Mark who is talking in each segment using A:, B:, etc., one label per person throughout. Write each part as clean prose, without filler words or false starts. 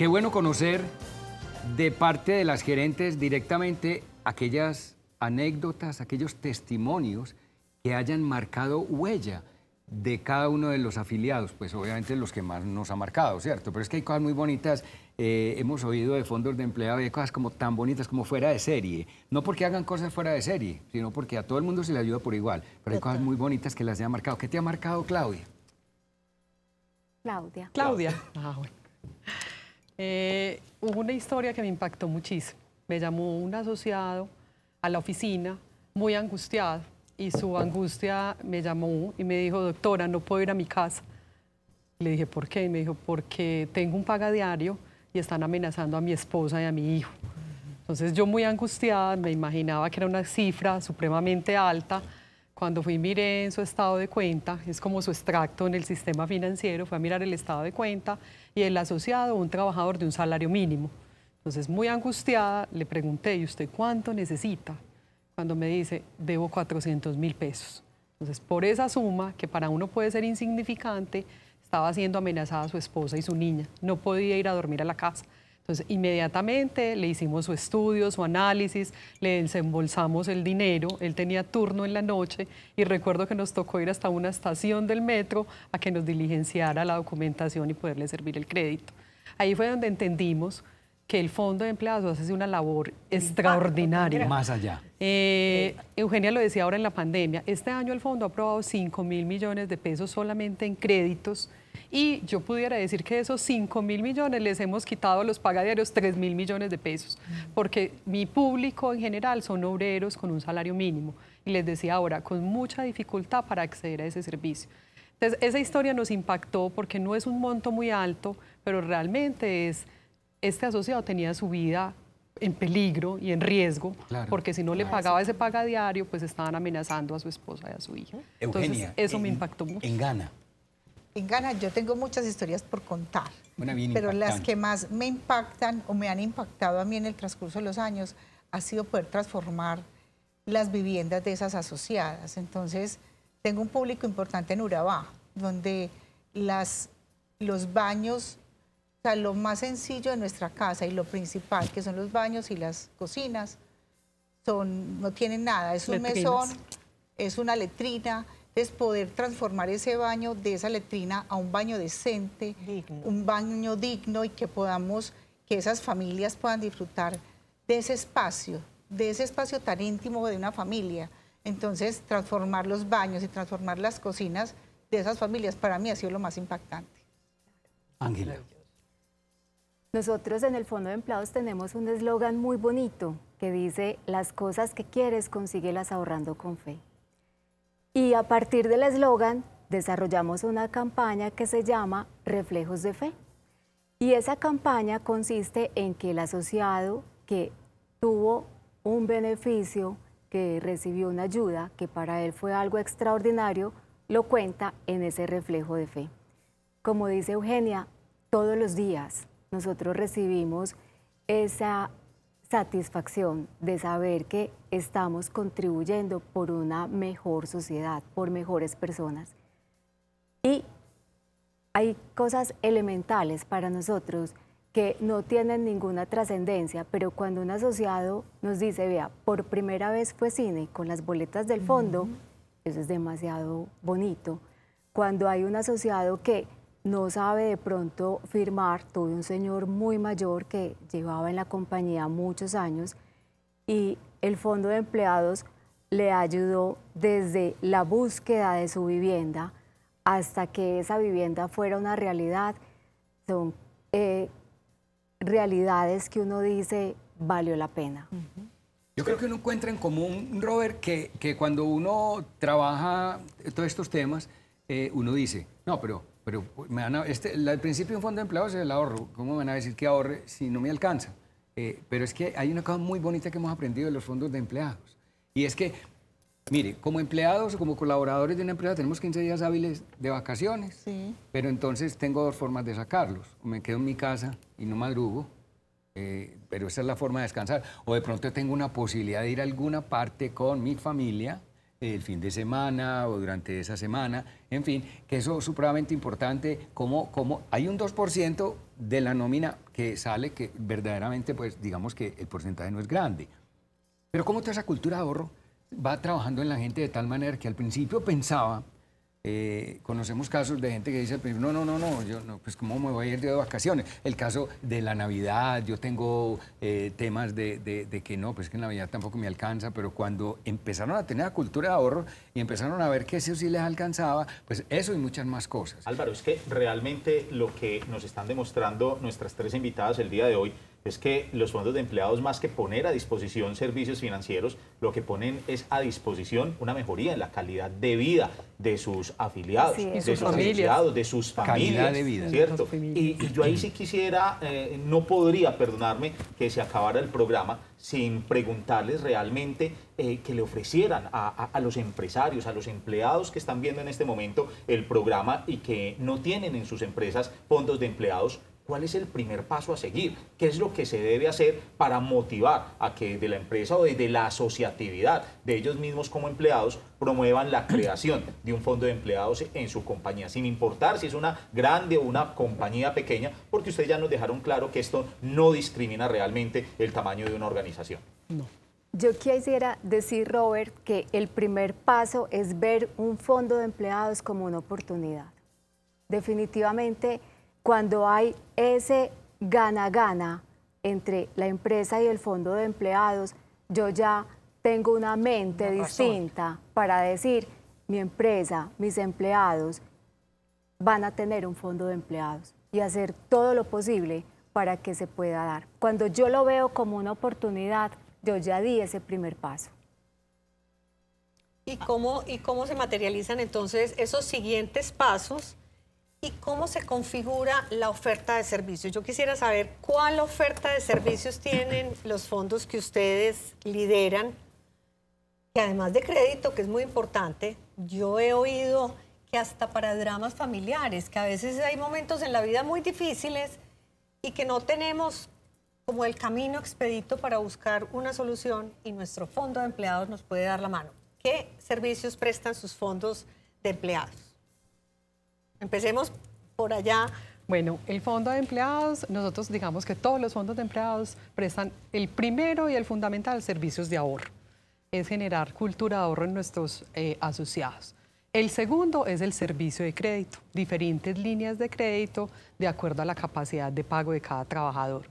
A: Qué bueno conocer de parte de las gerentes directamente aquellas anécdotas, aquellos testimonios que hayan marcado huella de cada uno de los afiliados, pues obviamente los que más nos ha marcado, ¿cierto? Pero es que hay cosas muy bonitas, hemos oído de fondos de empleado y hay cosas como tan bonitas como fuera de serie, no porque hagan cosas fuera de serie, sino porque a todo el mundo se le ayuda por igual, pero hay cosas muy bonitas que las haya marcado. ¿Qué te ha marcado, Claudia?
B: Claudia. Ah, bueno. Hubo una historia que me impactó muchísimo. Me llamó un asociado a la oficina muy angustiado y su angustia me llamó y me dijo, doctora, no puedo ir a mi casa. Le dije, ¿por qué? Y me dijo, porque tengo un pagadiario y están amenazando a mi esposa y a mi hijo. Entonces yo muy angustiada, me imaginaba que era una cifra supremamente alta. Cuando fui y miré en su estado de cuenta, es como su extracto en el sistema financiero, fue a mirar el estado de cuenta y el asociado, un trabajador de un salario mínimo. Entonces, muy angustiada, le pregunté, ¿y usted cuánto necesita? Cuando me dice, debo 400.000 pesos. Entonces, por esa suma, que para uno puede ser insignificante, estaba siendo amenazada su esposa y su niña. No podía ir a dormir a la casa. Entonces, inmediatamente le hicimos su estudio, su análisis, le desembolsamos el dinero, él tenía turno en la noche y recuerdo que nos tocó ir hasta una estación del metro a que nos diligenciara la documentación y poderle servir el crédito. Ahí fue donde entendimos que el Fondo de Empleados hace una labor extraordinaria.
A: Más allá.
B: Eugenia lo decía ahora en la pandemia, este año el Fondo ha aprobado 5.000 millones de pesos solamente en créditos y yo pudiera decir que de esos 5.000 millones les hemos quitado a los pagadiarios 3.000 millones de pesos, porque mi público en general son obreros con un salario mínimo y les decía ahora, con mucha dificultad para acceder a ese servicio. Entonces, esa historia nos impactó porque no es un monto muy alto, pero realmente este asociado tenía su vida en peligro y en riesgo, claro, porque si no le pagaba ese pagadiario, pues estaban amenazando a su esposa y a su hija.
A: Eugenia,
B: entonces, eso me impactó mucho.
A: En Ghana.
C: En Ghana yo tengo muchas historias por contar,
A: pero
C: impactante. Las que más me impactan o me han impactado a mí en el transcurso de los años ha sido poder transformar las viviendas de esas asociadas. Entonces, tengo un público importante en Urabá, donde los baños, o sea, lo más sencillo de nuestra casa y lo principal, que son los baños y las cocinas, no tienen nada. Es un mesón, es una letrina. Es poder transformar ese baño de esa letrina a un baño decente, un baño digno y que esas familias puedan disfrutar de ese espacio tan íntimo de una familia. Entonces, transformar los baños y transformar las cocinas de esas familias para mí ha sido lo más impactante.
A: Ángela.
D: Nosotros en el Fondo de Empleados tenemos un eslogan muy bonito que dice, las cosas que quieres, consíguelas ahorrando con fe. Y a partir del eslogan desarrollamos una campaña que se llama Reflejos de Fe. Y esa campaña consiste en que el asociado que tuvo un beneficio, que recibió una ayuda, que para él fue algo extraordinario, lo cuenta en ese reflejo de fe. Como dice Eugenia, todos los días nosotros recibimos esa satisfacción de saber que estamos contribuyendo por una mejor sociedad, por mejores personas. Y hay cosas elementales para nosotros que no tienen ninguna trascendencia, pero cuando un asociado nos dice, vea, por primera vez fue cine con las boletas del fondo, eso es demasiado bonito. Cuando hay un asociado que no sabe de pronto firmar, tuve un señor muy mayor que llevaba en la compañía muchos años y el Fondo de Empleados le ayudó desde la búsqueda de su vivienda hasta que esa vivienda fuera una realidad. Son realidades que uno dice, valió la pena.
A: Yo creo que uno encuentra en común, Robert, que cuando uno trabaja todos estos temas, uno dice, no, pero me van el principio de un fondo de empleados es el ahorro. ¿Cómo me van a decir que ahorre si no me alcanza? Pero es que hay una cosa muy bonita que hemos aprendido de los fondos de empleados. Y es que, mire, como empleados o como colaboradores de una empresa tenemos 15 días hábiles de vacaciones. Sí. Pero entonces tengo dos formas de sacarlos. O me quedo en mi casa y no madrugo, pero esa es la forma de descansar. O de pronto tengo una posibilidad de ir a alguna parte con mi familia el fin de semana o durante esa semana, en fin, que eso es supremamente importante, como hay un 2% de la nómina que sale, que verdaderamente, pues digamos que el porcentaje no es grande. Pero como toda esa cultura de ahorro va trabajando en la gente de tal manera que al principio pensaba, conocemos casos de gente que dice al principio, no, yo no, pues cómo me voy a ir de vacaciones. El caso de la Navidad, yo tengo temas de que no, pues que en Navidad tampoco me alcanza, pero cuando empezaron a tener la cultura de ahorro y empezaron a ver que eso sí les alcanzaba, pues eso y muchas más cosas.
E: Álvaro, es que realmente lo que nos están demostrando nuestras tres invitadas el día de hoy es que los fondos de empleados, más que poner a disposición servicios financieros, lo que ponen es a disposición una mejoría en la calidad de vida de sus afiliados, de sus asociados, de sus familias.
A: Calidad de vida.
E: ¿Cierto? Y yo ahí sí quisiera, no podría perdonarme que se acabara el programa sin preguntarles realmente que le ofrecieran a los empresarios, a los empleados que están viendo en este momento el programa y que no tienen en sus empresas fondos de empleados. ¿Cuál es el primer paso a seguir? ¿Qué es lo que se debe hacer para motivar a que de la empresa o de la asociatividad de ellos mismos como empleados promuevan la creación de un fondo de empleados en su compañía, sin importar si es una grande o una compañía pequeña, porque ustedes ya nos dejaron claro que esto no discrimina realmente el tamaño de una organización?
B: No.
D: Yo quisiera decir, Robert, que el primer paso es ver un fondo de empleados como una oportunidad. Definitivamente, cuando hay ese gana-gana entre la empresa y el fondo de empleados, yo ya tengo una mente distinta para decir, mi empresa, mis empleados van a tener un fondo de empleados y hacer todo lo posible para que se pueda dar. Cuando yo lo veo como una oportunidad, yo ya di ese primer paso.
F: ¿Y cómo se materializan entonces esos siguientes pasos? ¿Y cómo se configura la oferta de servicios? Yo quisiera saber cuál oferta de servicios tienen los fondos que ustedes lideran, que además de crédito, que es muy importante, yo he oído que hasta para dramas familiares, que a veces hay momentos en la vida muy difíciles y que no tenemos como el camino expedito para buscar una solución y nuestro fondo de empleados nos puede dar la mano. ¿Qué servicios prestan sus fondos de empleados? Empecemos por allá.
B: Bueno, el fondo de empleados, nosotros digamos que todos los fondos de empleados prestan el primero y el fundamental, servicios de ahorro. Es generar cultura de ahorro en nuestros asociados. El segundo es el servicio de crédito, diferentes líneas de crédito de acuerdo a la capacidad de pago de cada trabajador.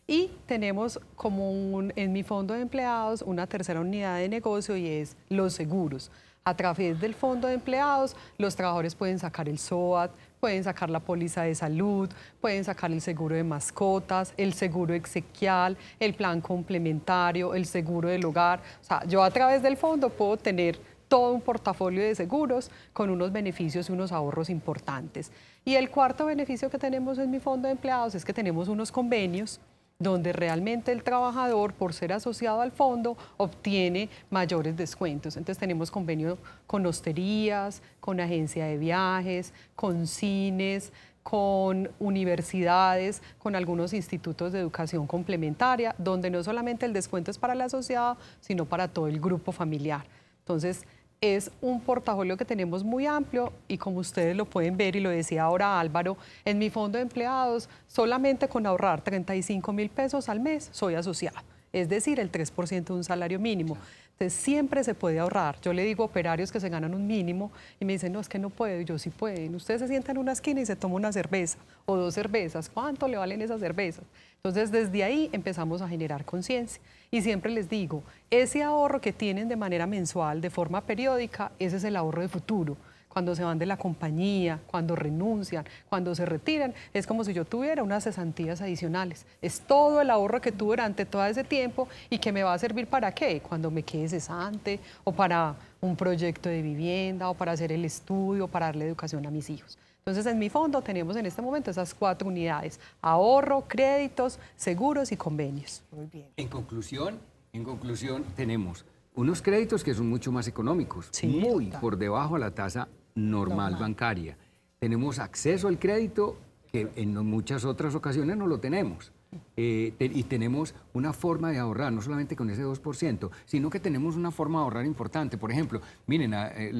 B: Y tenemos como en mi fondo de empleados una tercera unidad de negocio y es los seguros. A través del fondo de empleados, los trabajadores pueden sacar el SOAT, pueden sacar la póliza de salud, pueden sacar el seguro de mascotas, el seguro exequial, el plan complementario, el seguro del hogar. O sea, yo a través del fondo puedo tener todo un portafolio de seguros con unos beneficios y unos ahorros importantes. Y el cuarto beneficio que tenemos en mi fondo de empleados es que tenemos unos convenios donde realmente el trabajador, por ser asociado al fondo, obtiene mayores descuentos. Entonces tenemos convenio con hosterías, con agencia de viajes, con cines, con universidades, con algunos institutos de educación complementaria, donde no solamente el descuento es para el asociado, sino para todo el grupo familiar. Entonces, es un portafolio que tenemos muy amplio y como ustedes lo pueden ver y lo decía ahora Álvaro, en mi fondo de empleados solamente con ahorrar 35.000 pesos al mes soy asociado, es decir, el 3% de un salario mínimo. Entonces siempre se puede ahorrar. Yo le digo a operarios que se ganan un mínimo y me dicen, no, es que no puedo, y yo sí pueden. Ustedes se sientan en una esquina y se toman una cerveza o 2 cervezas. ¿Cuánto le valen esas cervezas? Entonces desde ahí empezamos a generar conciencia. Y siempre les digo, ese ahorro que tienen de manera mensual, de forma periódica, ese es el ahorro de futuro. Cuando se van de la compañía, cuando renuncian, cuando se retiran, es como si yo tuviera unas cesantías adicionales. Es todo el ahorro que tuve durante todo ese tiempo y que me va a servir ¿para qué? Cuando me quede cesante o para un proyecto de vivienda o para hacer el estudio, para darle educación a mis hijos. Entonces, en mi fondo tenemos en este momento esas 4 unidades: ahorro, créditos, seguros y convenios.
F: Muy bien.
A: En conclusión, tenemos unos créditos que son mucho más económicos,
B: Sí,
A: muy
B: total.
A: por debajo a la tasa normal bancaria. Tenemos acceso al crédito que en muchas otras ocasiones no lo tenemos. y tenemos una forma de ahorrar, no solamente con ese 2%, sino que tenemos una forma de ahorrar importante. Por ejemplo, miren,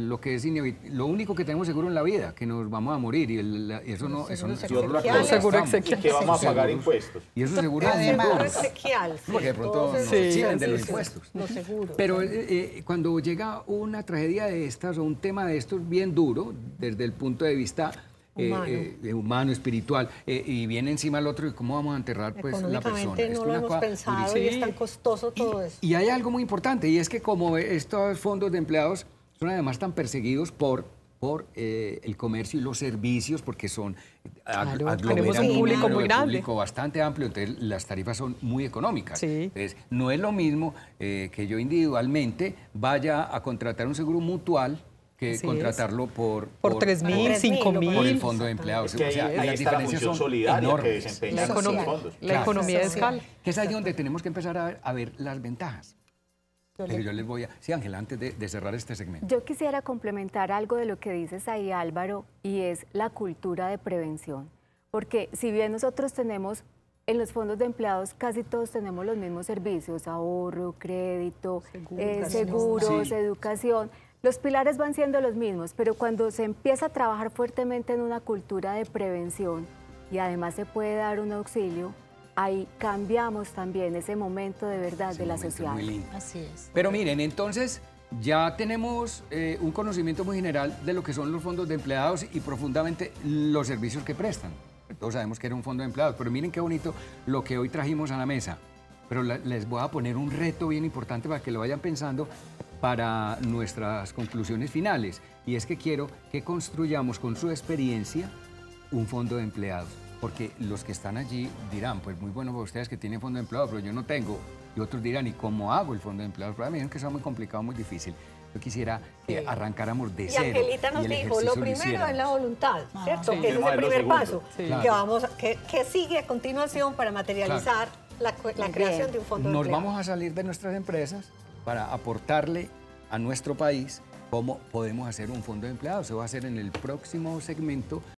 A: lo que es lo único que tenemos seguro en la vida, que nos vamos a morir, y eso no
E: Dios lo
B: Seguro
E: aprovecha.
B: exequial.
E: Y que vamos a pagar impuestos.
A: Y eso seguro es muy
C: Además,
A: duro,
F: Exequial, sí,
A: porque de pronto
F: todos
A: nos
F: esos
A: eximen de los
F: servicios,
A: impuestos.
F: los seguros.
A: Pero cuando llega una tragedia de estas o un tema de estos bien duro, desde el punto de vista humano, espiritual, y viene encima el otro, ¿y cómo vamos a enterrar pues, la persona?
F: Económicamente no lo
A: una
F: hemos
A: cosa
F: pensado
A: durísima.
F: y es tan costoso todo eso.
A: Y hay algo muy importante, y es que como estos fondos de empleados son además tan perseguidos por el comercio y los servicios, porque son
B: Claro, tenemos un público muy grande.
A: público bastante amplio, entonces las tarifas son muy económicas.
B: Sí.
A: Entonces, no es lo mismo que yo individualmente vaya a contratar un seguro mutual que
B: Así
A: contratarlo por
B: 3.000, 5.000.
A: por el fondo de empleados.
E: Es que ahí está la función solidaria que desempeñan
B: La
E: los
B: economía,
E: fondos.
B: la economía de
C: Social.
B: escala.
A: Que es ahí donde tenemos que empezar a ver las ventajas. Pero yo les voy a... Sí, Ángela, antes de cerrar este segmento.
D: Yo quisiera complementar algo de lo que dices ahí, Álvaro, y es la cultura de prevención. Porque si bien nosotros tenemos, en los fondos de empleados, casi todos tenemos los mismos servicios, ahorro, crédito, seguros,
A: Sí.
D: educación, los pilares van siendo los mismos, pero cuando se empieza a trabajar fuertemente en una cultura de prevención y además se puede dar un auxilio, ahí cambiamos también ese momento de verdad
A: Ese
D: de la
A: momento es
D: sociedad.
A: muy lindo.
C: Así es.
A: Pero miren, entonces ya tenemos un conocimiento muy general de lo que son los fondos de empleados y profundamente los servicios que prestan. Todos sabemos que era un fondo de empleados, pero miren qué bonito lo que hoy trajimos a la mesa. Pero les voy a poner un reto bien importante para que lo vayan pensando para nuestras conclusiones finales. Y es que quiero que construyamos con su experiencia un fondo de empleados. Porque los que están allí dirán, pues muy bueno para ustedes que tienen fondo de empleados, pero yo no tengo. Y otros dirán, ¿y cómo hago el fondo de empleados? Pero a mí me dijeron que es muy complicado, muy difícil. Yo quisiera que arrancáramos de
F: Y
A: cero.
F: Angelita nos
A: el
F: dijo,
A: ejercicio
F: lo primero es la
A: hiciéramos.
F: voluntad, ¿cierto?
B: sí.
F: Que ese es
E: Vamos a
F: el
E: ver lo
F: primer
E: segundo.
F: paso.
B: Sí.
F: Que, vamos, que sigue a continuación para materializar la creación de un fondo de
A: Nos
F: empleados.
A: vamos a salir de nuestras empresas para aportarle a nuestro país cómo podemos hacer un fondo de empleados. Se va a hacer en el próximo segmento